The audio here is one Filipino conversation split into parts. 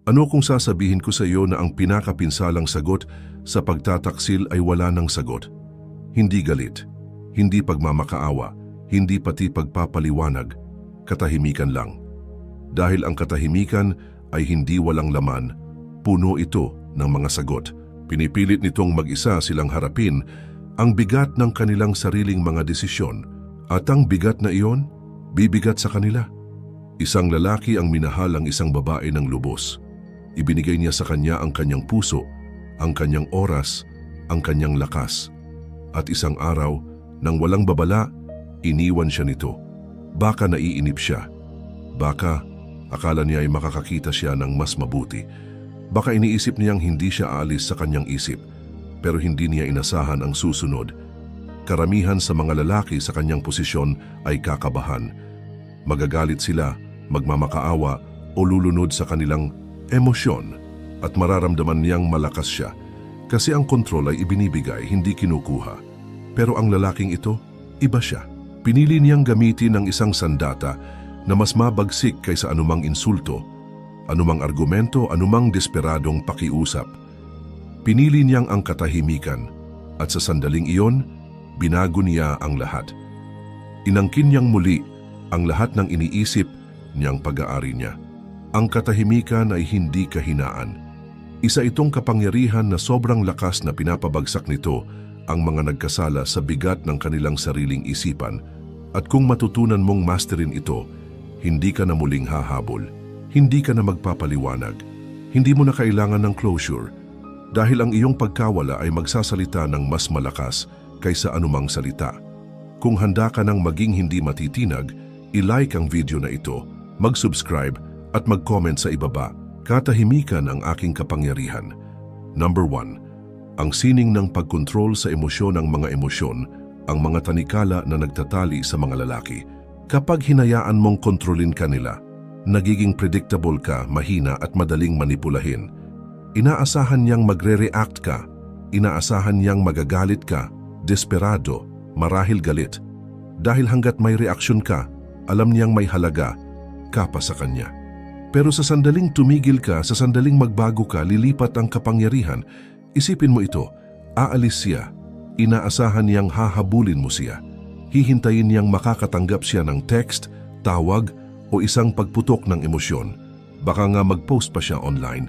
Ano kung sasabihin ko sa iyo na ang pinakapinsalang sagot sa pagtataksil ay wala ng sagot? Hindi galit, hindi pagmamakaawa, hindi pati pagpapaliwanag, katahimikan lang. Dahil ang katahimikan ay hindi walang laman, puno ito ng mga sagot. Pinipilit nitong mag-isa silang harapin ang bigat ng kanilang sariling mga desisyon at ang bigat na iyon, bibigat sa kanila. Isang lalaki ang minahal ang isang babae ng lubos. Ibinigay niya sa kanya ang kanyang puso, ang kanyang oras, ang kanyang lakas. At isang araw, nang walang babala, iniwan siya nito. Baka naiinip siya. Baka akala niya ay makakakita siya ng mas mabuti. Baka iniisip niyang hindi siya aalis sa kanyang isip, pero hindi niya inasahan ang susunod. Karamihan sa mga lalaki sa kanyang posisyon ay kakabahan. Magagalit sila, magmamakaawa o lulunod sa kanilang emosyon at mararamdaman niyang malakas siya kasi ang kontrol ay ibinibigay, hindi kinukuha. Pero ang lalaking ito, iba siya. Pinili niyang gamitin ang isang sandata na mas mabagsik kaysa anumang insulto, anumang argumento, anumang desperadong pakiusap. Pinili niyang ang katahimikan at sa sandaling iyon, binago niya ang lahat. Inangkin niyang muli ang lahat ng iniisip niyang pag-aari niya. Ang katahimikan ay hindi kahinaan. Isa itong kapangyarihan na sobrang lakas na pinapabagsak nito ang mga nagkasala sa bigat ng kanilang sariling isipan. At kung matutunan mong masterin ito, hindi ka na muling hahabol. Hindi ka na magpapaliwanag. Hindi mo na kailangan ng closure dahil ang iyong pagkawala ay magsasalita ng mas malakas kaysa anumang salita. Kung handa ka nang maging hindi matitinag, i-like ang video na ito, mag-subscribe at mag-comment sa ibaba. Katahimikan ang aking kapangyarihan. Number 1. Ang sining ng pagkontrol sa emosyon ng mga emosyon, ang mga tanikala na nagtatali sa mga lalaki. Kapag hinayaan mong kontrolin ka nila, nagiging predictable ka, mahina at madaling manipulahin. Inaasahan niyang magre-react ka, inaasahan niyang magagalit ka, desperado, marahil galit. Dahil hanggat may reaksyon ka, alam niyang may halaga ka pa sa kanya. Pero sa sandaling tumigil ka, sa sandaling magbago ka, lilipat ang kapangyarihan. Isipin mo ito, aalis siya, inaasahan niyang hahabulin mo siya. Hihintayin niyang makakatanggap siya ng text, tawag o isang pagputok ng emosyon. Baka nga mag-post pa siya online.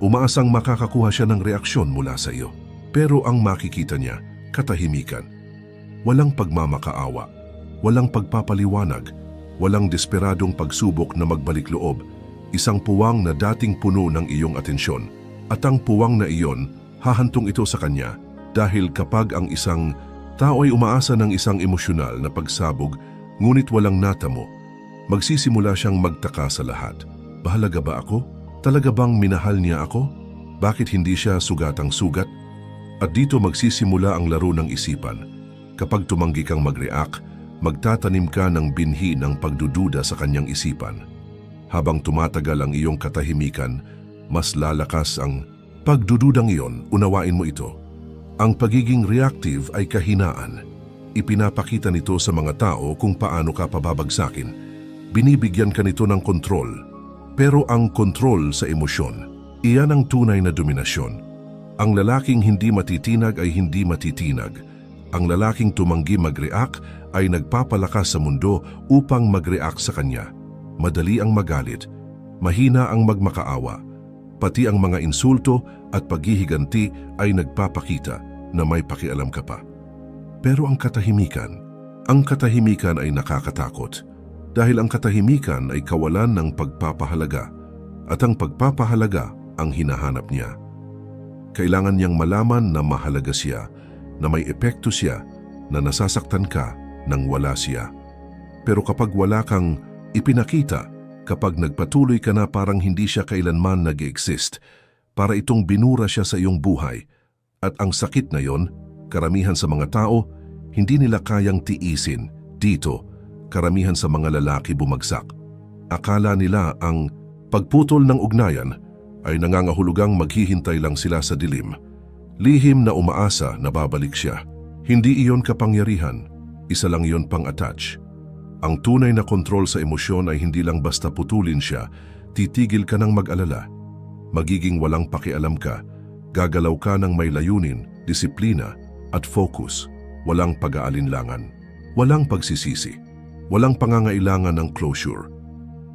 Umaasang makakakuha siya ng reaksyon mula sa iyo. Pero ang makikita niya, katahimikan. Walang pagmamakaawa, walang pagpapaliwanag, walang desperadong pagsubok na magbalik loob. Isang puwang na dating puno ng iyong atensyon. At ang puwang na iyon, hahantong ito sa kanya dahil kapag ang isang tao ay umaasa ng isang emosyonal na pagsabog ngunit walang natamo, magsisimula siyang magtaka sa lahat. Bahalaga ba ako? Talaga bang minahal niya ako? Bakit hindi siya sugatang sugat? At dito magsisimula ang laro ng isipan. Kapag tumanggi kang mag-react, magtatanim ka ng binhi ng pagdududa sa kanyang isipan. Habang tumatagal ang iyong katahimikan, mas lalakas ang pagdududang iyon. Unawain mo ito. Ang pagiging reactive ay kahinaan. Ipinapakita nito sa mga tao kung paano ka pababagsakin. Binibigyan ka nito ng kontrol. Pero ang kontrol sa emosyon, iyan ang tunay na dominasyon. Ang lalaking hindi matitinag ay hindi matitinag. Ang lalaking tumanggi mag-react ay nagpapalakas sa mundo upang mag-react sa kanya. Madali ang magalit, mahina ang magmakaawa, pati ang mga insulto at paghihiganti ay nagpapakita na may pakialam ka pa. Pero ang katahimikan ay nakakatakot dahil ang katahimikan ay kawalan ng pagpapahalaga at ang pagpapahalaga ang hinahanap niya. Kailangan niyang malaman na mahalaga siya, na may epekto siya, na nasasaktan ka nang wala siya. Pero kapag wala kang ipinakita, kapag nagpatuloy ka na parang hindi siya kailanman nag-exist, para itong binura siya sa iyong buhay. At ang sakit na yon, karamihan sa mga tao, hindi nila kayang tiisin. Dito, karamihan sa mga lalaki bumagsak. Akala nila ang pagputol ng ugnayan ay nangangahulugang maghihintay lang sila sa dilim. Lihim na umaasa na babalik siya. Hindi iyon kapangyarihan, isa lang iyon pang-attach. Ang tunay na kontrol sa emosyon ay hindi lang basta putulin siya, titigil ka ng mag-alala. magiging walang pakialam ka, gagalaw ka ng may layunin, disiplina at focus, walang pag-aalinlangan, walang pagsisisi, walang pangangailangan ng closure.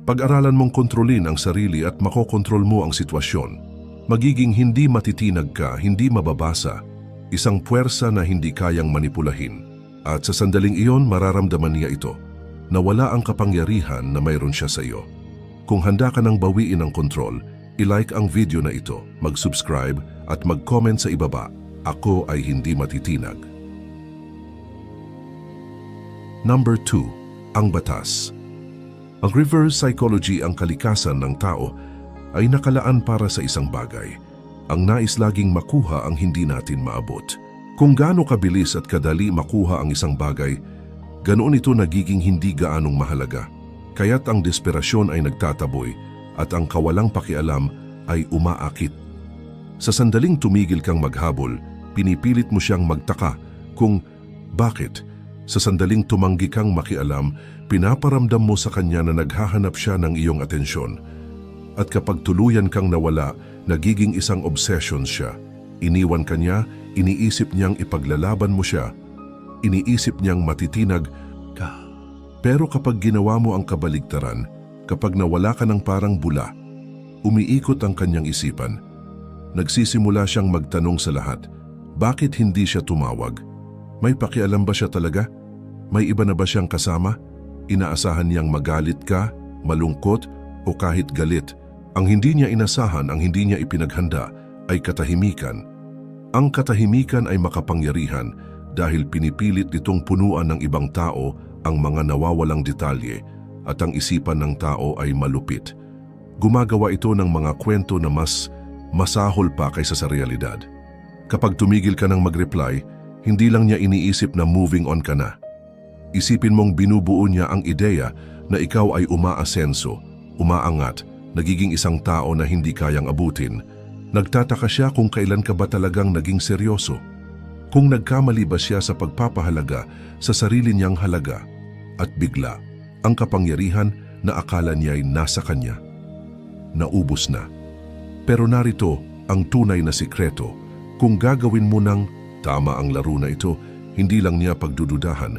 Pag-aralan mong kontrolin ang sarili at makokontrol mo ang sitwasyon, magiging hindi matitinag ka, hindi mababasa, isang puwersa na hindi kayang manipulahin. At sa sandaling iyon, mararamdaman niya ito, na wala ang kapangyarihan na mayroon siya sa iyo. Kung handa ka nang bawiin ang kontrol, i-like ang video na ito, mag-subscribe at mag-comment sa ibaba, ako ay hindi matitinag. Number 2. Ang batas. Ang reverse psychology, ang kalikasan ng tao, ay nakalaan para sa isang bagay. Ang nais laging makuha ang hindi natin maabot. Kung gaano kabilis at kadali makuha ang isang bagay, ganoon ito nagiging hindi gaanong mahalaga. Kaya't ang desperasyon ay nagtataboy at ang kawalang pakialam ay umaakit. Sa sandaling tumigil kang maghabol, pinipilit mo siyang magtaka kung bakit. Sa sandaling tumanggi kang makialam, pinaparamdam mo sa kanya na naghahanap siya ng iyong atensyon. At kapag tuluyan kang nawala, nagiging isang obsession siya. Iniwan ka niya, iniisip niyang ipaglalaban mo siya. Iniisip niyang matitinag ka. Pero kapag ginawa mo ang kabaligtaran, kapag nawala ka ng parang bula, umiikot ang kanyang isipan. Nagsisimula siyang magtanong sa lahat, bakit hindi siya tumawag? May pakialam ba siya talaga? May iba na ba siyang kasama? Inaasahan niyang magalit ka, malungkot, o kahit galit. Ang hindi niya inasahan, ang hindi niya ipinaghanda, ay katahimikan. Ang katahimikan ay makapangyarihan dahil pinipilit nitong punuan ng ibang tao ang mga nawawalang detalye at ang isipan ng tao ay malupit. Gumagawa ito ng mga kwento na mas masahol pa kaysa sa realidad. Kapag tumigil ka ng mag-reply, hindi lang niya iniisip na moving on ka na. Isipin mong binubuo niya ang ideya na ikaw ay umaasenso, umaangat, nagiging isang tao na hindi kayang abutin. Nagtataka siya kung kailan ka ba talagang naging seryoso. Kung nagkamali ba siya sa pagpapahalaga sa sarili niyang halaga. At bigla, ang kapangyarihan na akala niya ay nasa kanya. Naubos na. Pero narito ang tunay na sikreto. Kung gagawin mo ng tama ang laro na ito, hindi lang niya pagdududahan.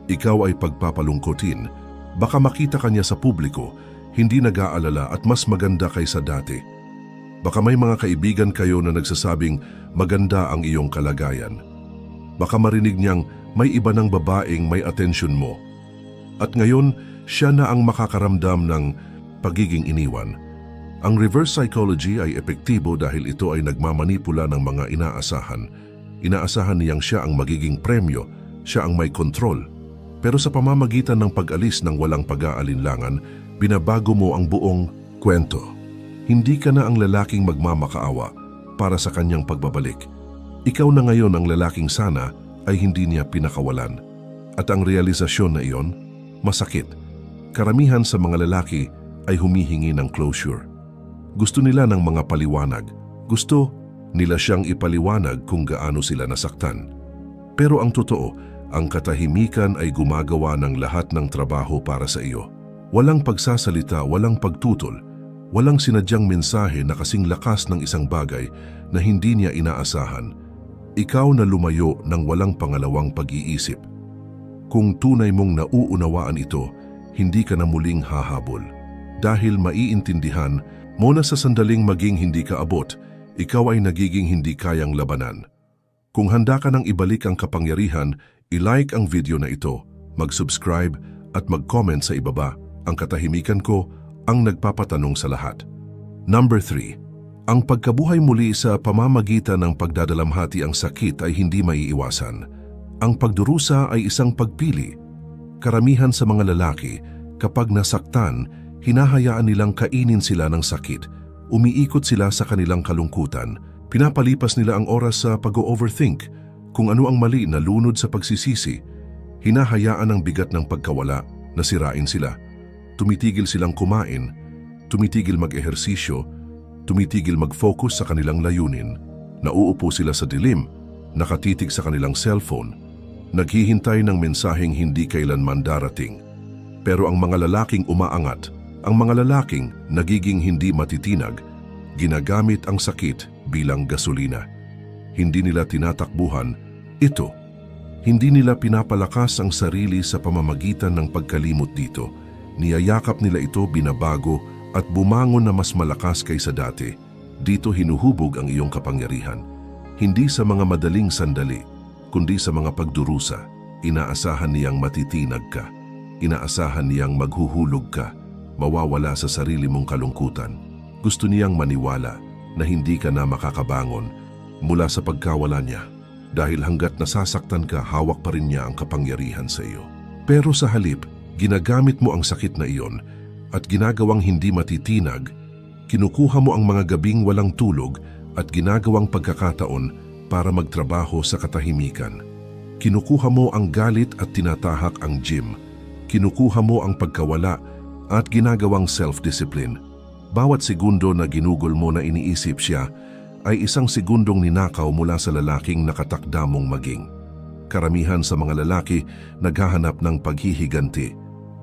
Ikaw ay pagpapalungkotin. Baka makita ka niya sa publiko, hindi nag-aalala at mas maganda kaysa dati. Baka may mga kaibigan kayo na nagsasabing maganda ang iyong kalagayan. Baka marinig niyang may iba ng babaeng may atensyon mo. At ngayon, siya na ang makakaramdam ng pagiging iniwan. Ang reverse psychology ay epektibo dahil ito ay nagmamanipula ng mga inaasahan. Inaasahan niyang siya ang magiging premyo, siya ang may kontrol. Pero sa pamamagitan ng pag-alis ng walang pag-aalinlangan, binabago mo ang buong kwento. Hindi ka na ang lalaking magmamakaawa para sa kanyang pagbabalik. Ikaw na ngayon ang lalaking sana ay hindi niya pinakawalan. At ang realisasyon na iyon, masakit. Karamihan sa mga lalaki ay humihingi ng closure. Gusto nila ng mga paliwanag. Gusto nila siyang ipaliwanag kung gaano sila nasaktan. Pero ang totoo, ang katahimikan ay gumagawa ng lahat ng trabaho para sa iyo. Walang pagsasalita, walang pagtutol, walang sinadyang mensahe na kasing lakas ng isang bagay na hindi niya inaasahan. Ikaw na lumayo ng walang pangalawang pag-iisip. Kung tunay mong nauunawaan ito, hindi ka na muling hahabol. Dahil maiintindihan mo na sa sandaling maging hindi ka abot, ikaw ay nagiging hindi kayang labanan. Kung handa ka nang ibalik ang kapangyarihan, i-like ang video na ito, mag-subscribe at mag-comment sa ibaba. Ang katahimikan ko ang nagpapatanong sa lahat. Number 3. Ang pagkabuhay muli sa pamamagitan ng pagdadalamhati ang sakit ay hindi maiiwasan. Ang pagdurusa ay isang pagpili. Karamihan sa mga lalaki, kapag nasaktan, hinahayaan nilang kainin sila ng sakit. Umiikot sila sa kanilang kalungkutan. Pinapalipas nila ang oras sa pag-overthink. Kung ano ang mali na lunod sa pagsisisi, hinahayaan ang bigat ng pagkawala na sirain sila. Tumitigil silang kumain, tumitigil mag-ehersisyo, tumitigil mag-focus sa kanilang layunin. Nauupo sila sa dilim, nakatitig sa kanilang cellphone, naghihintay ng mensaheng hindi kailanman darating. Pero ang mga lalaking umaangat, ang mga lalaking nagiging hindi matitinag, Ginagamit ang sakit bilang gasolina. Hindi nila tinatakbuhan ito. Hindi nila pinapalakas ang sarili sa pamamagitan ng pagkalimot dito. Niyayakap nila ito, binabago at bumangon na mas malakas kaysa dati. Dito hinuhubog ang iyong kapangyarihan. Hindi sa mga madaling sandali, kundi sa mga pagdurusa. Inaasahan niyang matitinag ka. Inaasahan niyang maghuhulog ka, mawawala sa sarili mong kalungkutan. Gusto niyang maniwala na hindi ka na makakabangon mula sa pagkawala niya. Dahil hanggat nasasaktan ka, hawak pa rin niya ang kapangyarihan sa iyo. Pero sa halip, ginagamit mo ang sakit na iyon at ginagawang hindi matitinag, kinukuha mo ang mga gabing walang tulog at ginagawang pagkakataon para magtrabaho sa katahimikan. Kinukuha mo ang galit at tinatahak ang gym. Kinukuha mo ang pagkawala at ginagawang self-discipline. Bawat segundo na ginugol mo na iniisip siya ay isang segundong ninakaw mula sa lalaking nakatakda mong maging. Karamihan sa mga lalaki naghahanap ng paghihiganti.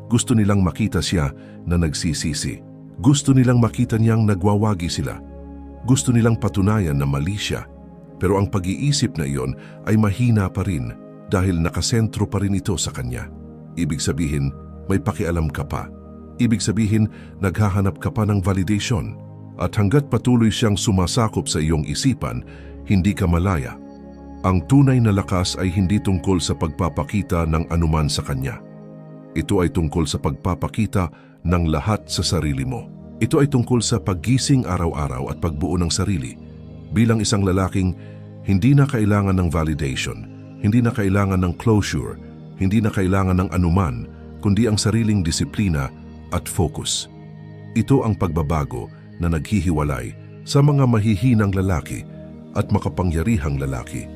Gusto nilang makita siya na nagsisisi. Gusto nilang makita niyang nagwawagi sila. Gusto nilang patunayan na mali siya. Pero ang pag-iisip na iyon ay mahina pa rin dahil nakasentro pa rin ito sa kanya. Ibig sabihin, may pakialam ka pa. Ibig sabihin, naghahanap ka pa ng validation. At hanggat patuloy siyang sumasakop sa iyong isipan, hindi ka malaya. Ang tunay na lakas ay hindi tungkol sa pagpapakita ng anuman sa kanya. Ito ay tungkol sa pagpapakita ng lahat sa sarili mo. Ito ay tungkol sa paggising araw-araw at pagbuo ng sarili. Bilang isang lalaking, hindi na kailangan ng validation, hindi na kailangan ng closure, hindi na kailangan ng anuman, kundi ang sariling disiplina at focus. Ito ang pagbabago na naghihiwalay sa mga mahihinang lalaki at makapangyarihang lalaki.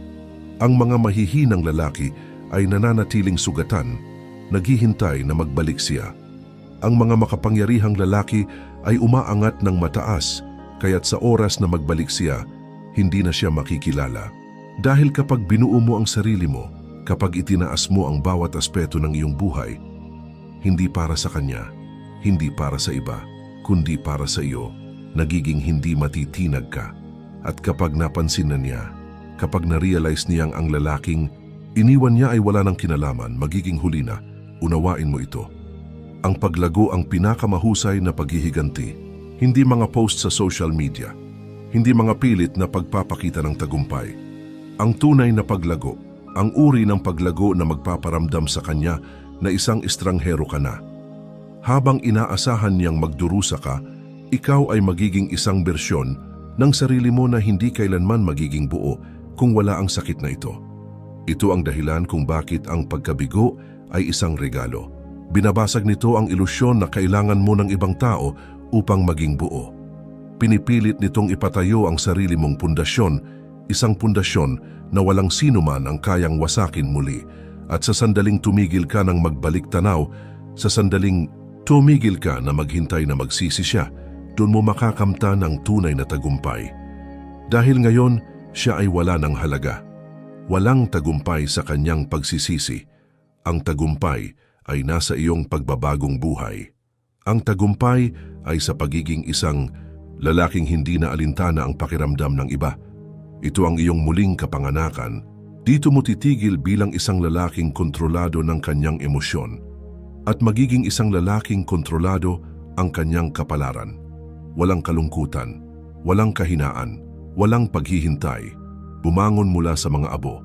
Ang mga mahihinang lalaki ay nananatiling sugatan, naghihintay na magbalik siya. Ang mga makapangyarihang lalaki ay umaangat ng mataas, kaya't sa oras na magbalik siya, hindi na siya makikilala. Dahil kapag binuo mo ang sarili mo, kapag itinaas mo ang bawat aspeto ng iyong buhay, hindi para sa kanya, hindi para sa iba, kundi para sa iyo, nagiging hindi matitinag ka. At kapag napansin na niya, kapag na-realize niyang ang lalaking iniwan niya ay wala ng kinalaman, magiging huli na, unawain mo ito. Ang paglago ang pinakamahusay na paghihiganti, hindi mga post sa social media, hindi mga pilit na pagpapakita ng tagumpay. Ang tunay na paglago, ang uri ng paglago na magpaparamdam sa kanya na isang estranghero ka na. Habang inaasahan niyang magdurusa ka, ikaw ay magiging isang bersyon ng sarili mo na hindi kailanman magiging buo kung wala ang sakit na ito. Ito ang dahilan kung bakit ang pagkabigo ay isang regalo. Binabasag nito ang ilusyon na kailangan mo ng ibang tao upang maging buo. Pinipilit nitong ipatayo ang sarili mong pundasyon, isang pundasyon na walang sino man ang kayang wasakin muli. At sa sandaling tumigil ka ng magbalik tanaw, sa sandaling tumigil ka na maghintay na magsisi siya, doon mo makakamta ng tunay na tagumpay. Dahil ngayon, siya ay wala ng halaga. Walang tagumpay sa kanyang pagsisisi. Ang tagumpay ay nasa iyong pagbabagong buhay. Ang tagumpay ay sa pagiging isang lalaking hindi na alintana ang pakiramdam ng iba. Ito ang iyong muling kapanganakan. Dito mo titigil bilang isang lalaking kontrolado ng kanyang emosyon at magiging isang lalaking kontrolado ang kanyang kapalaran. Walang kalungkutan, walang kahinaan, walang paghihintay. Bumangon mula sa mga abo.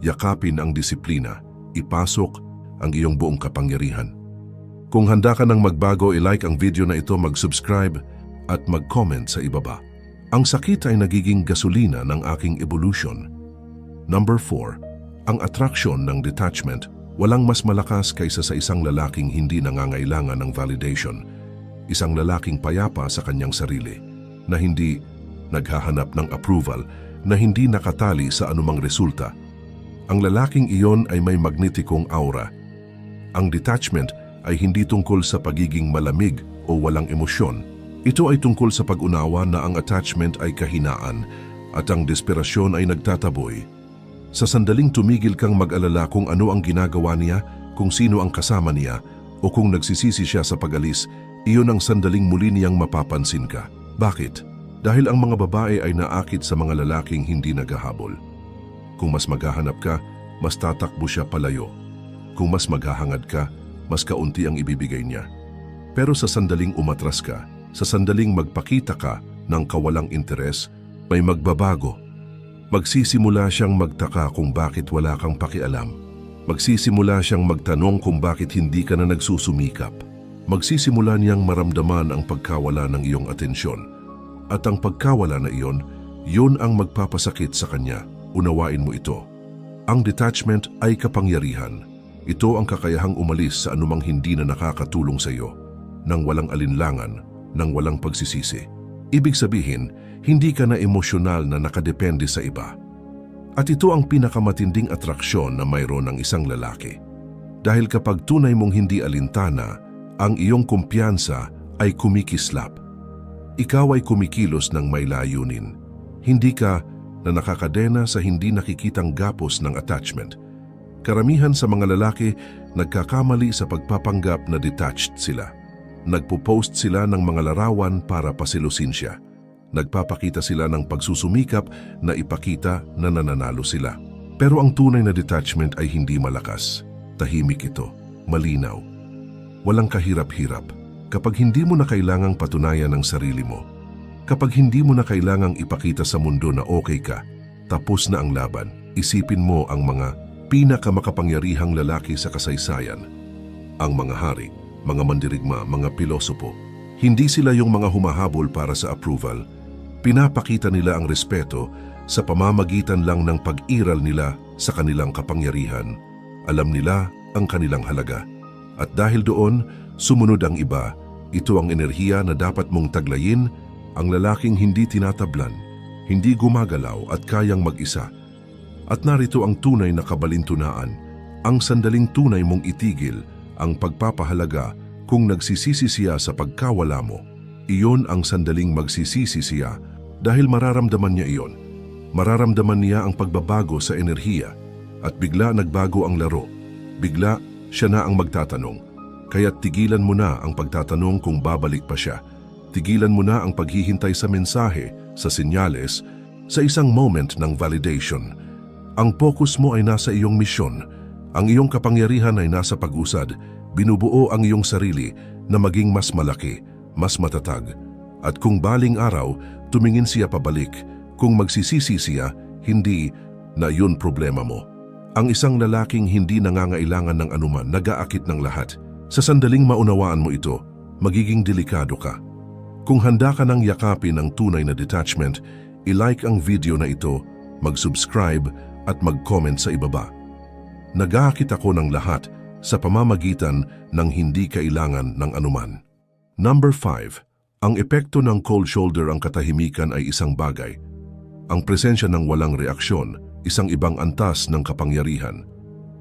Yakapin ang disiplina. Ipasok ang iyong buong kapangyarihan. Kung handa ka ng magbago, i-like ang video na ito, mag-subscribe at mag-comment sa ibaba. Ang sakit ay nagiging gasolina ng aking evolution. Number 4. Ang attraction ng detachment. Walang mas malakas kaysa sa isang lalaking hindi nangangailangan ng validation. Isang lalaking payapa sa kanyang sarili, na hindi naghahanap ng approval, na hindi nakatali sa anumang resulta. Ang lalaking iyon ay may magnetikong aura. Ang detachment ay hindi tungkol sa pagiging malamig o walang emosyon. Ito ay tungkol sa pag-unawa na ang attachment ay kahinaan at ang desperasyon ay nagtataboy. Sa sandaling tumigil kang mag-alala kung ano ang ginagawa niya, kung sino ang kasama niya, o kung nagsisisi siya sa pag-alis, iyon ang sandaling muli niyang mapapansin ka. Bakit? Dahil ang mga babae ay naakit sa mga lalaking hindi naghahabol. Kung mas maghahanap ka, mas tatakbo siya palayo. Kung mas maghahangad ka, mas kaunti ang ibibigay niya. Pero sa sandaling umatras ka, sa sandaling magpakita ka ng kawalang interes, may magbabago. Magsisimula siyang magtaka kung bakit wala kang pakialam. Magsisimula siyang magtanong kung bakit hindi ka na nagsusumikap. Magsisimula niyang maramdaman ang pagkawala ng iyong atensyon. At ang pagkawala na iyon, yun ang magpapasakit sa kanya. Unawain mo ito. Ang detachment ay kapangyarihan. Ito ang kakayahang umalis sa anumang hindi na nakakatulong sa iyo, nang walang alinlangan, nang walang pagsisisi. Ibig sabihin, hindi ka na emosyonal na nakadepende sa iba. At ito ang pinakamatinding atraksyon na mayroon ng isang lalaki. Dahil kapag tunay mong hindi alintana, ang iyong kumpiyansa ay kumikislap. Ikaw ay kumikilos ng may layunin. Hindi ka na nakakadena sa hindi nakikitang gapos ng attachment. Karamihan sa mga lalaki nagkakamali sa pagpapanggap na detached sila. Nagpo-post sila ng mga larawan para pasilusin siya. Nagpapakita sila ng pagsusumikap na ipakita na nananalo sila. Pero ang tunay na detachment ay hindi malakas. Tahimik ito, malinaw. Walang kahirap-hirap. Kapag hindi mo na kailangang patunayan ang sarili mo, kapag hindi mo na kailangang ipakita sa mundo na okay ka, tapos na ang laban, isipin mo ang mga pinakamakapangyarihang lalaki sa kasaysayan. Ang mga hari, mga mandirigma, mga pilosopo, hindi sila yung mga humahabol para sa approval. Pinapakita nila ang respeto sa pamamagitan lang ng pag-iral nila sa kanilang kapangyarihan. Alam nila ang kanilang halaga. At dahil doon, sumunod ang iba. Ito ang enerhiya na dapat mong taglayin, ang lalaking hindi tinatablan, hindi gumagalaw at kayang mag-isa. At narito ang tunay na kabalintunaan, ang sandaling tunay mong itigil, ang pagpapahalaga kung nagsisisi siya sa pagkawala mo. Iyon ang sandaling magsisisi siya dahil mararamdaman niya iyon. Mararamdaman niya ang pagbabago sa enerhiya at bigla nagbago ang laro. Bigla siya na ang magtatanong. Kaya't tigilan mo na ang pagtatanong kung babalik pa siya. Tigilan mo na ang paghihintay sa mensahe, sa senyales, sa isang moment ng validation. Ang focus mo ay nasa iyong misyon. Ang iyong kapangyarihan ay nasa pag-usad. Binubuo ang iyong sarili na maging mas malaki, mas matatag. At kung baling araw, tumingin siya pabalik. Kung magsisisi siya, hindi na yun problema mo. Ang isang lalaking hindi nangangailangan ng anuman, nag-aakit ng lahat. Sa sandaling maunawaan mo ito, magiging delikado ka. Kung handa ka ng yakapin ang tunay na detachment, i-like ang video na ito, mag-subscribe at mag-comment sa ibaba. Nag-aakit ako ng lahat sa pamamagitan ng hindi kailangan ng anuman. Number 5. Ang epekto ng cold shoulder, ang katahimikan ay isang bagay. Ang presensya ng walang reaksyon, isang ibang antas ng kapangyarihan.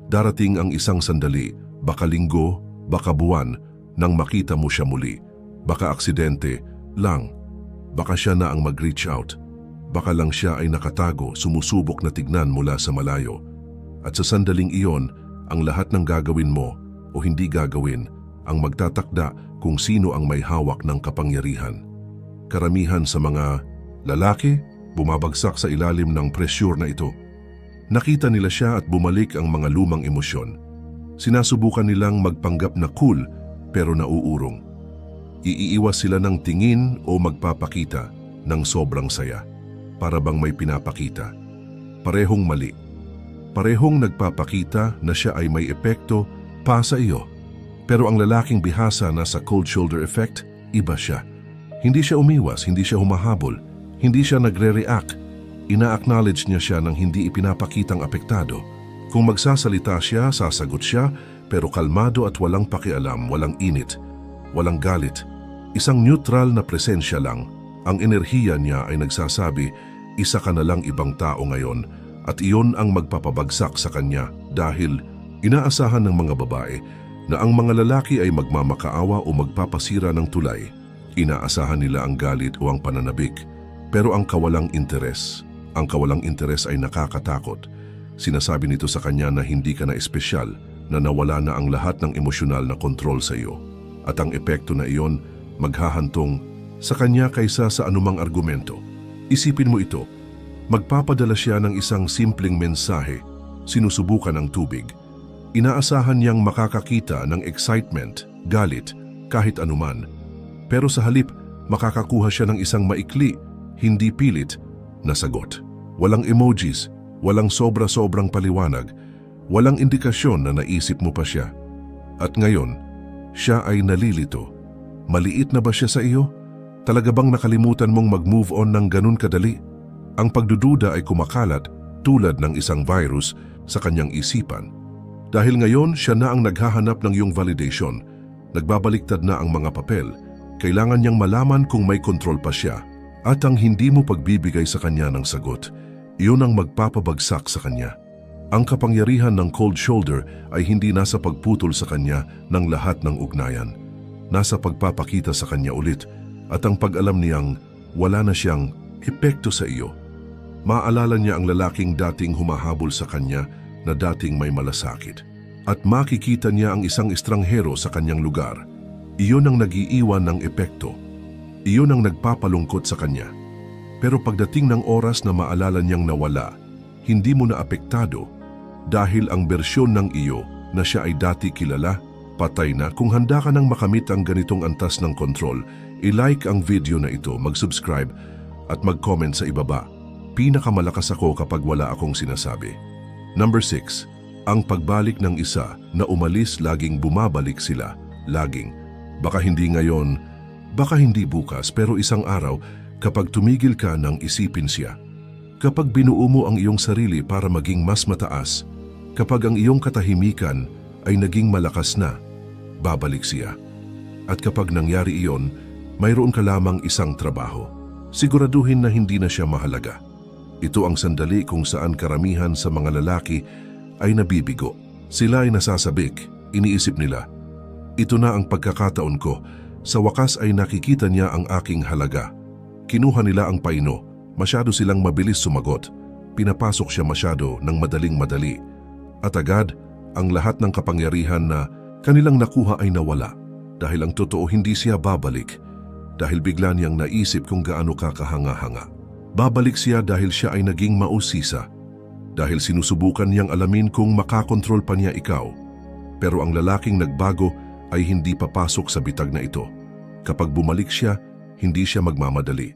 Darating ang isang sandali, baka linggo, baka buwan, nang makita mo siya muli. Baka aksidente lang. Baka siya na ang mag-reach out. Baka lang siya ay nakatago, sumusubok na tignan mula sa malayo. At sa sandaling iyon, ang lahat ng gagawin mo o hindi gagawin ang magtatakda kung sino ang may hawak ng kapangyarihan. Karamihan sa mga lalaki, bumabagsak sa ilalim ng pressure na ito. Nakita nila siya at bumalik ang mga lumang emosyon. Sinasubukan nilang magpanggap na cool pero nauurong. Iiiwas sila ng tingin o magpapakita ng sobrang saya. Para bang may pinapakita. Parehong mali. Parehong nagpapakita na siya ay may epekto pa sa iyo. Pero ang lalaking bihasa na sa cold shoulder effect, iba siya. Hindi siya umiwas, hindi siya humahabol, hindi siya nagre-react. Ina-acknowledge niya siya nang hindi ipinapakitang apektado. Kung magsasalita siya, sasagot siya, pero kalmado at walang pakialam, walang init, walang galit. Isang neutral na presensya lang. Ang enerhiya niya ay nagsasabi, isa ka na lang ibang tao ngayon, at iyon ang magpapabagsak sa kanya dahil inaasahan ng mga babae na ang mga lalaki ay magmamakaawa o magpapasira ng tulay. Inaasahan nila ang galit o ang pananabik, pero ang kawalang interes ay nakakatakot. Sinasabi nito sa kanya na hindi ka na espesyal, na nawala na ang lahat ng emosyonal na kontrol sa iyo. At ang epekto na iyon, maghahantong sa kanya kaysa sa anumang argumento. Isipin mo ito, magpapadala siya ng isang simpleng mensahe, sinusubukan ng tubig. Inaasahan niyang makakakita ng excitement, galit, kahit anuman. Pero sa halip, makakakuha siya ng isang maikli, hindi pilit, na sagot. Walang emojis, walang sobra-sobrang paliwanag, walang indikasyon na naisip mo pa siya. At ngayon, siya ay nalilito. Maliit na ba siya sa iyo? Talaga bang nakalimutan mong mag-move on ng ganun kadali? Ang pagdududa ay kumakalat tulad ng isang virus sa kanyang isipan. Dahil ngayon, siya na ang naghahanap ng iyong validation. Nagbabaliktad na ang mga papel. Kailangan niyang malaman kung may kontrol pa siya. At ang hindi mo pagbibigay sa kanya ng sagot, iyon ang magpapabagsak sa kanya. Ang kapangyarihan ng cold shoulder ay hindi nasa pagputol sa kanya ng lahat ng ugnayan. Nasa pagpapakita sa kanya ulit at ang pag-alam niyang wala na siyang epekto sa iyo. Maalala niya ang lalaking dating humahabol sa kanya na dating may malasakit. At makikita niya ang isang estranghero sa kanyang lugar. Iyon ang nag-iiwan ng epekto. Iyon ang nagpapalungkot sa kanya. Pero pagdating ng oras na maalala niyang nawala, hindi mo na apektado dahil ang bersyon ng iyo na siya ay dati kilala, patay na. Kung handa ka nang makamit ang ganitong antas ng kontrol, i-like ang video na ito, mag-subscribe at mag-comment sa ibaba. Pinakamalakas ako kapag wala akong sinasabi. Number 6. Ang pagbalik ng isa na umalis, laging bumabalik sila. Laging. Baka hindi ngayon, baka hindi bukas, pero isang araw kapag tumigil ka nang isipin siya. Kapag binuo mo ang iyong sarili para maging mas mataas, kapag ang iyong katahimikan ay naging malakas na, babalik siya. At kapag nangyari iyon, mayroon ka lamang isang trabaho. Siguraduhin na hindi na siya mahalaga. Ito ang sandali kung saan karamihan sa mga lalaki ay nabibigo. Sila ay nasasabik, iniisip nila, ito na ang pagkakataon ko, sa wakas ay nakikita niya ang aking halaga. Kinuha nila ang paino, masyado silang mabilis sumagot, pinapasok siya masyado ng madaling-madali. At agad, ang lahat ng kapangyarihan na kanilang nakuha ay nawala. Dahil ang totoo hindi siya babalik, dahil bigla niyang naisip kung gaano ka kahanga-hanga. Babalik siya dahil siya ay naging mausisa, dahil sinusubukan niyang alamin kung makakontrol pa niya ikaw. Pero ang lalaking nagbago ay hindi papasok sa bitag na ito. Kapag bumalik siya, hindi siya magmamadali.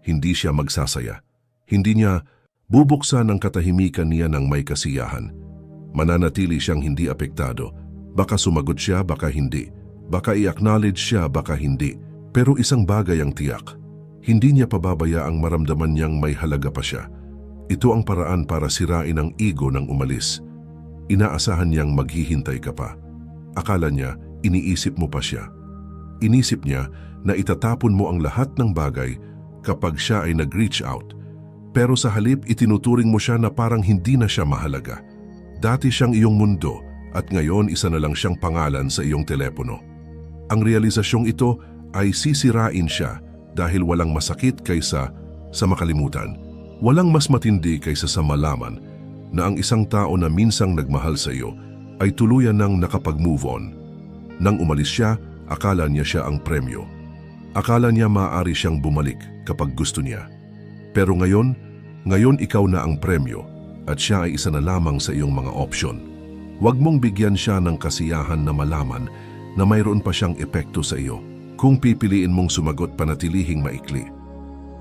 Hindi siya magsasaya. Hindi niya bubuksan ang katahimikan niya ng may kasiyahan. Mananatili siyang hindi apektado. Baka sumagot siya, baka hindi. Baka i-acknowledge siya, baka hindi. Pero isang bagay ang tiyak. Hindi niya pababayaang maramdaman niyang may halaga pa siya. Ito ang paraan para sirain ang ego ng umalis. Inaasahan niyang maghihintay ka pa. Akala niya, iniisip mo pa siya. Inisip niya na itatapon mo ang lahat ng bagay kapag siya ay nag-reach out. Pero sa halip, itinuturing mo siya na parang hindi na siya mahalaga. Dati siyang iyong mundo at ngayon isa na lang siyang pangalan sa iyong telepono. Ang realisasyong ito ay sisirain siya dahil walang masakit kaysa sa makalimutan. Walang mas matindi kaysa sa malaman na ang isang tao na minsang nagmahal sa iyo ay tuluyan nang nakapag-move on. Nang umalis siya, akala niya siya ang premyo. Akala niya maaari siyang bumalik kapag gusto niya. Pero ngayon ikaw na ang premyo at siya ay isa na lamang sa iyong mga opsyon. Huwag mong bigyan siya ng kasiyahan na malaman na mayroon pa siyang epekto sa iyo. Kung pipiliin mong sumagot, panatilihing maikli.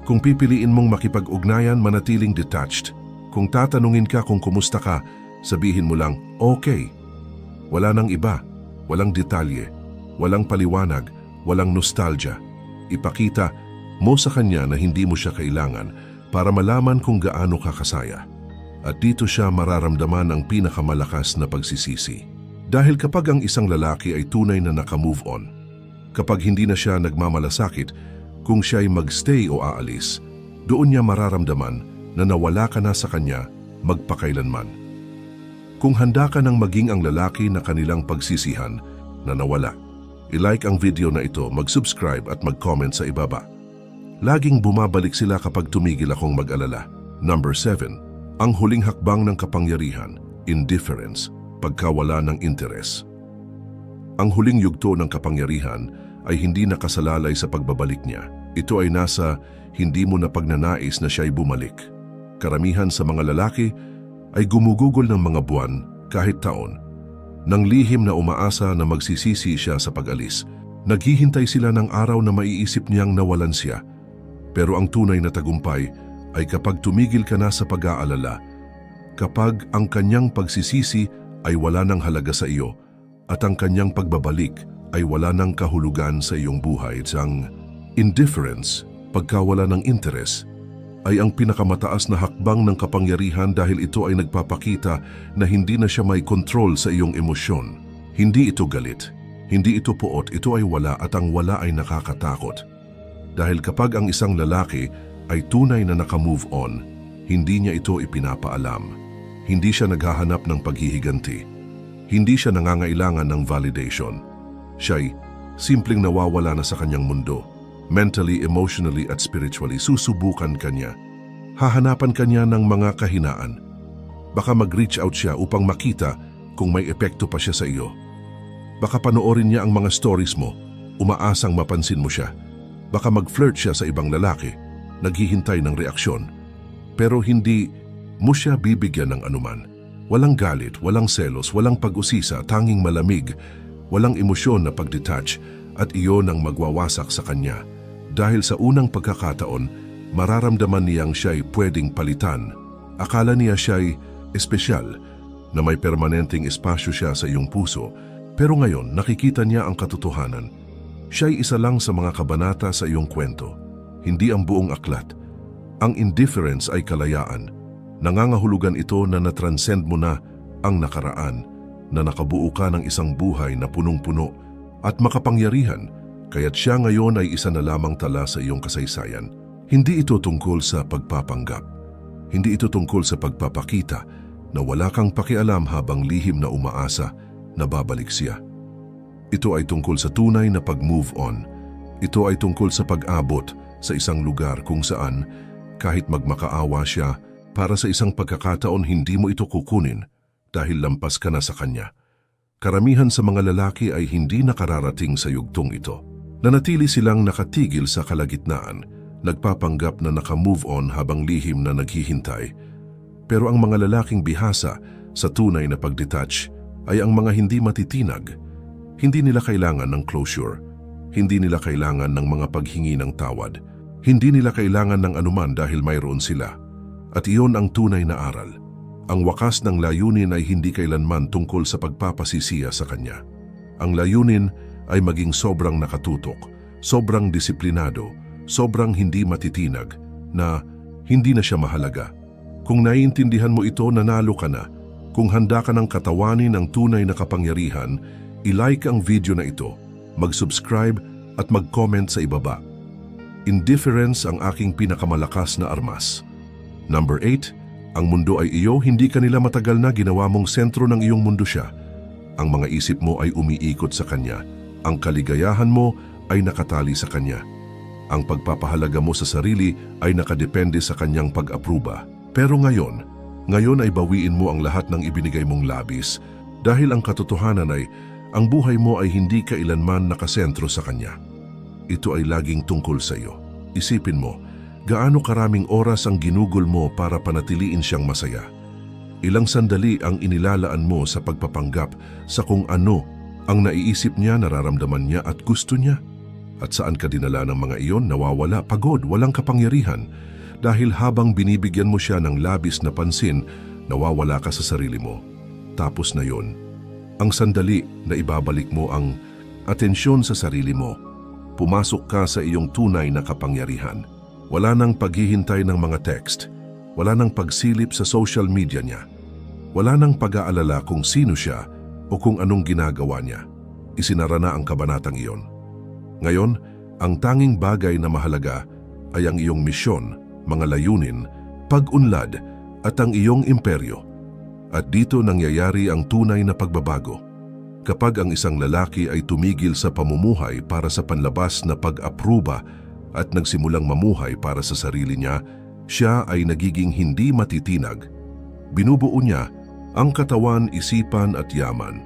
Kung pipiliin mong makipag-ugnayan, manatiling detached. Kung tatanungin ka kung kumusta ka, sabihin mo lang, okay. Wala nang iba, walang detalye, walang paliwanag, walang nostalgia. Ipakita mo sa kanya na hindi mo siya kailangan para malaman kung gaano ka kasaya. At dito siya mararamdaman ang pinakamalakas na pagsisisi. Dahil kapag ang isang lalaki ay tunay na naka-move on, kapag hindi na siya nagmamalasakit, kung siya ay magstay o aalis, doon niya mararamdaman na nawala ka na sa kanya magpakailanman. Kung handa ka nang maging ang lalaki na kanilang pagsisihan na nawala, i-like ang video na ito, mag-subscribe at mag-comment sa ibaba. Laging bumabalik sila kapag tumigil akong mag-alala. Number 7. Ang huling hakbang ng kapangyarihan, indifference, pagkawala ng interes. Ang huling yugto ng kapangyarihan ay hindi nakasalalay sa pagbabalik niya. Ito ay nasa hindi mo na pagnanais na siya'y bumalik. Karamihan sa mga lalaki ay gumugugol ng mga buwan kahit taon. Nang lihim na umaasa na magsisisi siya sa pag-alis, naghihintay sila ng araw na maiisip niyang nawalan siya. Pero ang tunay na tagumpay ay kapag tumigil ka na sa pag-aalala, kapag ang kanyang pagsisisi ay wala ng halaga sa iyo at ang kanyang pagbabalik ay wala ng kahulugan sa iyong buhay. Ang indifference, pagkawala ng interes, ay ang pinakamataas na hakbang ng kapangyarihan dahil ito ay nagpapakita na hindi na siya may control sa iyong emosyon. Hindi ito galit, hindi ito puot, ito ay wala at ang wala ay nakakatakot. Dahil kapag ang isang lalaki ay tunay na naka-move on, hindi niya ito ipinapaalam. Hindi siya naghahanap ng paghihiganti. Hindi siya nangangailangan ng validation. Siya'y simpleng nawawala na sa kanyang mundo. Mentally, emotionally at spiritually, susubukan kanya. Hahanapan kanya ng mga kahinaan. Baka mag-reach out siya upang makita kung may epekto pa siya sa iyo. Baka panoorin niya ang mga stories mo, umaasang mapansin mo siya. Baka mag-flirt siya sa ibang lalaki, naghihintay ng reaksyon. Pero hindi mo siya bibigyan ng anuman. Walang galit, walang selos, walang pag-usisa, tanging malamig, walang emosyon na pag-detach at iyon ang magwawasak sa kanya. Dahil sa unang pagkakataon, mararamdaman niyang siya'y pwedeng palitan. Akala niya siya'y espesyal, na may permanenteng espasyo siya sa iyong puso. Pero ngayon, nakikita niya ang katotohanan. Siya'y isa lang sa mga kabanata sa iyong kwento, hindi ang buong aklat. Ang indifference ay kalayaan. Nangangahulugan ito na na-transcend mo na ang nakaraan, na nakabuo ka ng isang buhay na punong-puno at makapangyarihan, kaya't siya ngayon ay isa na lamang tala sa iyong kasaysayan. Hindi ito tungkol sa pagpapanggap. Hindi ito tungkol sa pagpapakita na wala kang pakialam habang lihim na umaasa na babalik siya. Ito ay tungkol sa tunay na pag-move on. Ito ay tungkol sa pag-abot sa isang lugar kung saan kahit magmakaawa siya, para sa isang pagkakataon hindi mo ito kukunin dahil lampas ka na sa kanya. Karamihan sa mga lalaki ay hindi nakararating sa yugtong ito. Nanatili silang nakatigil sa kalagitnaan, nagpapanggap na naka-move on habang lihim na naghihintay. Pero ang mga lalaking bihasa sa tunay na pag-detach ay ang mga hindi matitinag. Hindi nila kailangan ng closure. Hindi nila kailangan ng mga paghingi ng tawad. Hindi nila kailangan ng anuman dahil mayroon sila. At iyon ang tunay na aral. Ang wakas ng layunin ay hindi kailanman tungkol sa pagpapasisiya sa kanya. Ang layunin ay maging sobrang nakatutok, sobrang disiplinado, sobrang hindi matitinag, na hindi na siya mahalaga. Kung naiintindihan mo ito, nanalo ka na. Kung handa ka ng katawanin ang tunay na kapangyarihan, i-like ang video na ito, mag-subscribe at mag-comment sa ibaba. Indifference ang aking pinakamalakas na armas. Number 8, ang mundo ay iyo, hindi ka nila matagal na ginawa mong sentro ng iyong mundo siya. Ang mga isip mo ay umiikot sa kanya. Ang kaligayahan mo ay nakatali sa kanya. Ang pagpapahalaga mo sa sarili ay nakadepende sa kanyang pag-apruba. Pero ngayon ay bawiin mo ang lahat ng ibinigay mong labis dahil ang katotohanan ay ang buhay mo ay hindi kailanman nakasentro sa kanya. Ito ay laging tungkol sa iyo. Isipin mo, gaano karaming oras ang ginugol mo para panatiliin siyang masaya? Ilang sandali ang inilalaan mo sa pagpapanggap sa kung ano ang naiisip niya, nararamdaman niya at gusto niya? At saan ka dinala ng mga iyon? Nawawala, pagod, walang kapangyarihan. Dahil habang binibigyan mo siya ng labis na pansin, nawawala ka sa sarili mo. Tapos na yon. Ang sandali na ibabalik mo ang atensyon sa sarili mo. Pumasok ka sa iyong tunay na kapangyarihan. Wala nang paghihintay ng mga text. Wala nang pagsilip sa social media niya. Wala nang pag-aalala kung sino siya o kung anong ginagawa niya. Isinara na ang kabanatang iyon. Ngayon, ang tanging bagay na mahalaga ay ang iyong misyon, mga layunin, pag-unlad at ang iyong imperyo. At dito nangyayari ang tunay na pagbabago. Kapag ang isang lalaki ay tumigil sa pamumuhay para sa panlabas na pag-apruba at nagsimulang mamuhay para sa sarili niya, siya ay nagiging hindi matitinag. Binubuo niya ang katawan, isipan at yaman.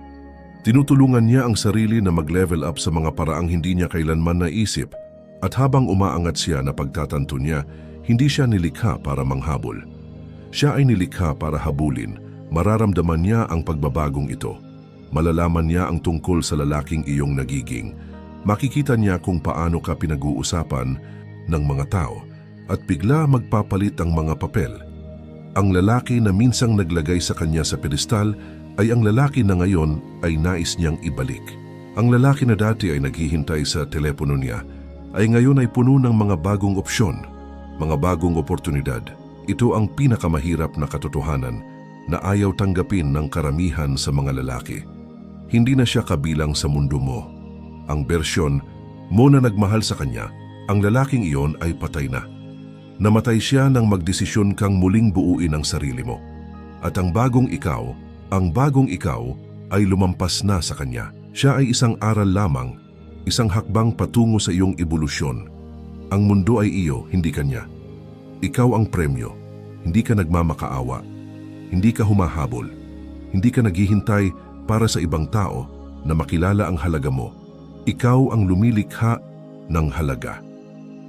Tinutulungan niya ang sarili na mag-level up sa mga paraang hindi niya kailanman naisip. At habang umaangat siya na pagtatanto niya, hindi siya nilikha para manghabol. Siya ay nilikha para habulin. Mararamdaman niya ang pagbabagong ito. Malalaman niya ang tungkol sa lalaking iyong nagiging. Makikita niya kung paano ka pinag-uusapan ng mga tao at bigla magpapalit ang mga papel. Ang lalaki na minsang naglagay sa kanya sa pedestal ay ang lalaki na ngayon ay nais niyang ibalik. Ang lalaki na dati ay naghihintay sa telepono niya ay ngayon ay puno ng mga bagong opsyon, mga bagong oportunidad. Ito ang pinakamahirap na katotohanan na ayaw tanggapin ng karamihan sa mga lalaki. Hindi na siya kabilang sa mundo mo. Ang bersyon mo na nagmahal sa kanya, ang lalaking iyon ay patay na. Namatay siya nang magdesisyon kang muling buuin ang sarili mo. At ang bagong ikaw ay lumampas na sa kanya. Siya ay isang aral lamang, isang hakbang patungo sa iyong ebolusyon. Ang mundo ay iyo, hindi kanya. Ikaw ang premyo. Hindi ka nagmamakaawa. Hindi ka humahabol. Hindi ka naghihintay para sa ibang tao na makilala ang halaga mo. Ikaw ang lumilikha ng halaga.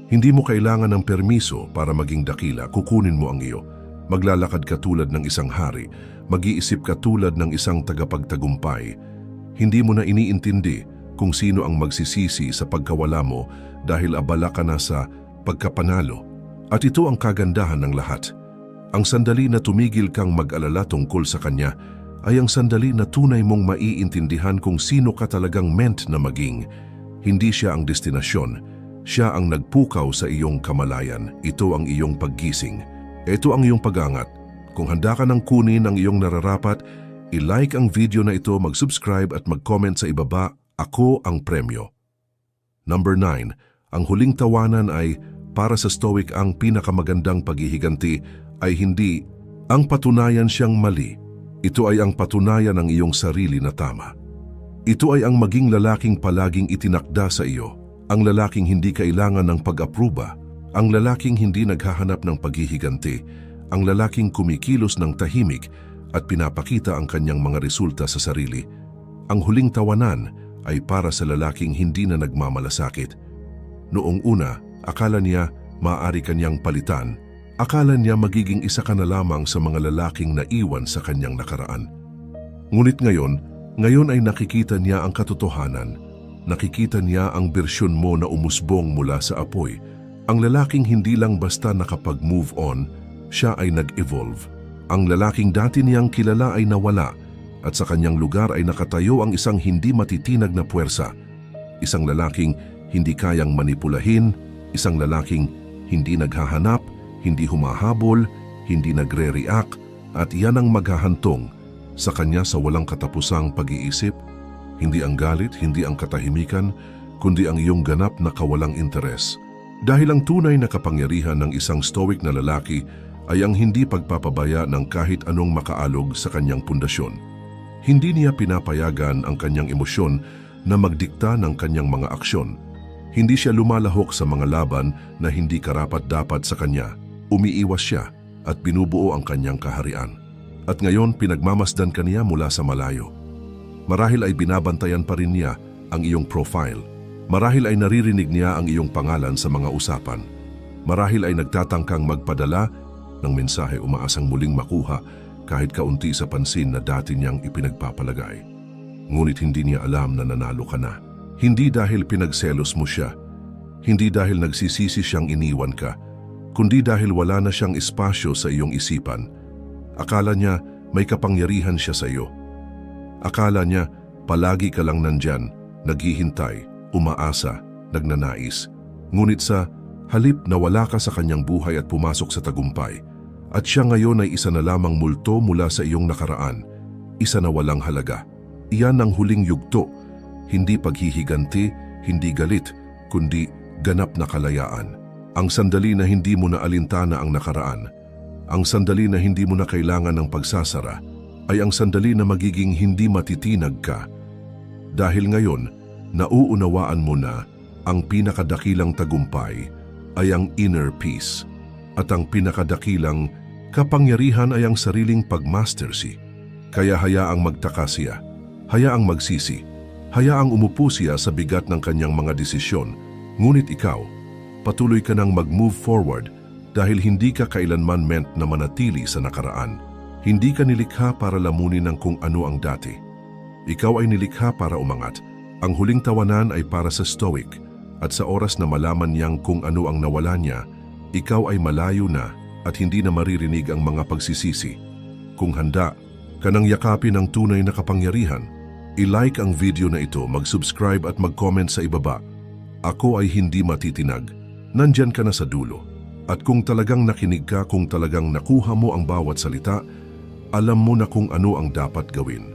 Hindi mo kailangan ng permiso para maging dakila. Kukunin mo ang iyo. Maglalakad ka tulad ng isang hari. Mag-iisip ka tulad ng isang tagapagtagumpay. Hindi mo na iniintindi kung sino ang magsisisi sa pagkawala mo dahil abala ka na sa pagkapanalo. At ito ang kagandahan ng lahat. Ang sandali na tumigil kang mag-alala tungkol sa kanya ay ang sandali na tunay mong maiintindihan kung sino ka talagang meant na maging. Hindi siya ang destinasyon. Siya ang nagpukaw sa iyong kamalayan. Ito ang iyong paggising. Ito ang iyong pag-angat. Kung handa ka nang kunin ang iyong nararapat, i-like ang video na ito, mag-subscribe at mag-comment sa ibaba. Ako ang premyo. Number 9. Ang huling tawanan ay para sa Stoic ang pinakamagandang paghihiganti ay hindi ang patunayan siyang mali. Ito ay ang patunayan ng iyong sarili na tama. Ito ay ang maging lalaking palaging itinakda sa iyo. Ang lalaking hindi kailangan ng pag-apruba. Ang lalaking hindi naghahanap ng paghihiganti. Ang lalaking kumikilos ng tahimik at pinapakita ang kanyang mga resulta sa sarili. Ang huling tawanan ay para sa lalaking hindi na nagmamalasakit. Noong una, akala niya maaari kanyang palitan. Akala niya magiging isa ka na lamang sa mga lalaking naiwan sa kanyang nakaraan. Ngunit ngayon ay nakikita niya ang katotohanan. Nakikita niya ang bersyon mo na umusbong mula sa apoy. Ang lalaking hindi lang basta nakapag-move on, siya ay nag-evolve. Ang lalaking dati niyang kilala ay nawala at sa kanyang lugar ay nakatayo ang isang hindi matitinag na puwersa. Isang lalaking hindi kayang manipulahin, isang lalaking hindi naghahanap, hindi humahabol, hindi nagre-react at iyan ang maghahantong sa kanya sa walang katapusang pag-iisip. Hindi ang galit, hindi ang katahimikan, kundi ang iyong ganap na kawalang interes. Dahil ang tunay na kapangyarihan ng isang stoic na lalaki ay ang hindi pagpapabaya ng kahit anong makaalog sa kanyang pundasyon. Hindi niya pinapayagan ang kanyang emosyon na magdikta ng kanyang mga aksyon. Hindi siya lumalahok sa mga laban na hindi karapat-dapat sa kanya. Umiiwas siya at binubuo ang kanyang kaharian. At ngayon pinagmamasdan ka niya mula sa malayo. Marahil ay binabantayan pa rin niya ang iyong profile. Marahil ay naririnig niya ang iyong pangalan sa mga usapan. Marahil ay nagtatangkang magpadala ng mensahe umaasang muling makuha kahit kaunti sa pansin na dati niyang ipinagpapalagay. Ngunit hindi niya alam na nanalo ka na. Hindi dahil pinagselos mo siya, hindi dahil nagsisisi siyang iniwan ka, kundi dahil wala na siyang espasyo sa iyong isipan. Akala niya may kapangyarihan siya sa iyo. Akala niya palagi ka lang nandyan, naghihintay, umaasa, nagnanais. Ngunit sa halip na wala ka sa kanyang buhay at pumasok sa tagumpay, at siya ngayon ay isa na lamang multo mula sa iyong nakaraan, isa na walang halaga. Iyan ang huling yugto, hindi paghihiganti, hindi galit, kundi ganap na kalayaan. Ang sandali na hindi mo na alintana ang nakaraan, ang sandali na hindi mo na kailangan ng pagsasara, ay ang sandali na magiging hindi matitinag ka. Dahil ngayon, nauunawaan mo na ang pinakadakilang tagumpay ay ang inner peace at ang pinakadakilang kapangyarihan ay ang sariling pagmastersy. Kaya hayaang magtaka siya, hayaang magsisi, hayaang umupo siya sa bigat ng kanyang mga desisyon, ngunit ikaw, Patuloy ka nang mag-move forward dahil hindi ka kailanman meant na manatili sa nakaraan. Hindi ka nilikha para lamunin ng kung ano ang dati. Ikaw ay nilikha para umangat. Ang huling tawanan ay para sa Stoic at sa oras na malaman niyang kung ano ang nawala niya, ikaw ay malayo na at hindi na maririnig ang mga pagsisisi. Kung handa ka nang yakapin ang tunay na kapangyarihan, i-like ang video na ito, mag-subscribe at mag-comment sa ibaba. Ako ay hindi matitinag. Nandyan ka na sa dulo. At kung talagang nakinig ka, kung talagang nakuha mo ang bawat salita, alam mo na kung ano ang dapat gawin.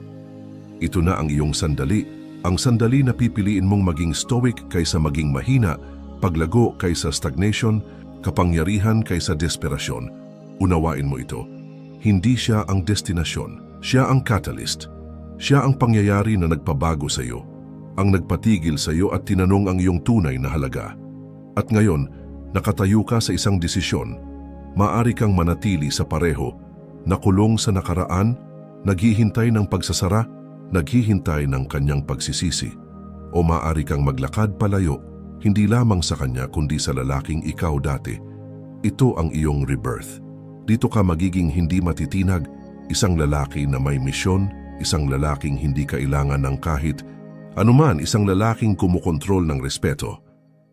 Ito na ang iyong sandali, ang sandali na pipiliin mong maging stoic kaysa maging mahina, paglago kaysa stagnation, kapangyarihan kaysa desperasyon. Unawain mo ito. Hindi siya ang destinasyon, siya ang catalyst. Siya ang pangyayari na nagpabago sa iyo, ang nagpatigil sa iyo at tinanong ang iyong tunay na halaga. At ngayon, nakatayo ka sa isang desisyon. Maaari kang manatili sa pareho, nakulong sa nakaraan, naghihintay ng pagsasara, naghihintay ng kanyang pagsisisi. O maaari kang maglakad palayo, hindi lamang sa kanya kundi sa lalaking ikaw dati. Ito ang iyong rebirth. Dito ka magiging hindi matitinag, isang lalaki na may misyon, isang lalaking hindi kailangan ng kahit anuman, isang lalaking kumukontrol ng respeto.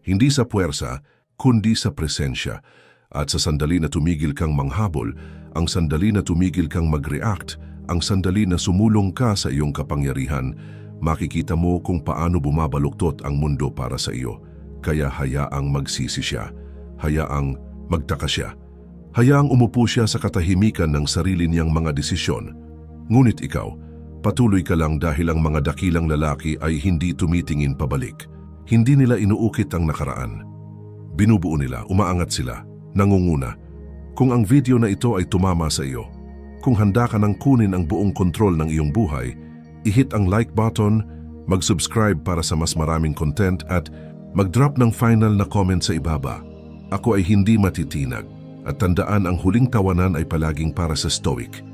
Hindi sa puwersa, kundi sa presensya. At sa sandali na tumigil kang manghabol, ang sandali na tumigil kang mag-react, ang sandali na sumulong ka sa iyong kapangyarihan, makikita mo kung paano bumabaluktot ang mundo para sa iyo. Kaya hayaang magsisi siya, hayaang magtaka siya, hayaang umupo siya sa katahimikan ng sarili niyang mga desisyon. Ngunit ikaw, patuloy ka lang dahil ang mga dakilang lalaki ay hindi tumitingin pabalik. Hindi nila inuukit ang nakaraan. Binubuo nila, umaangat sila, nangunguna. Kung ang video na ito ay tumama sa iyo, kung handa ka nang kunin ang buong kontrol ng iyong buhay, i-hit ang like button, mag-subscribe para sa mas maraming content at mag-drop ng final na comment sa ibaba. Ako ay hindi matitinag at tandaan ang huling tawanan ay palaging para sa Stoic.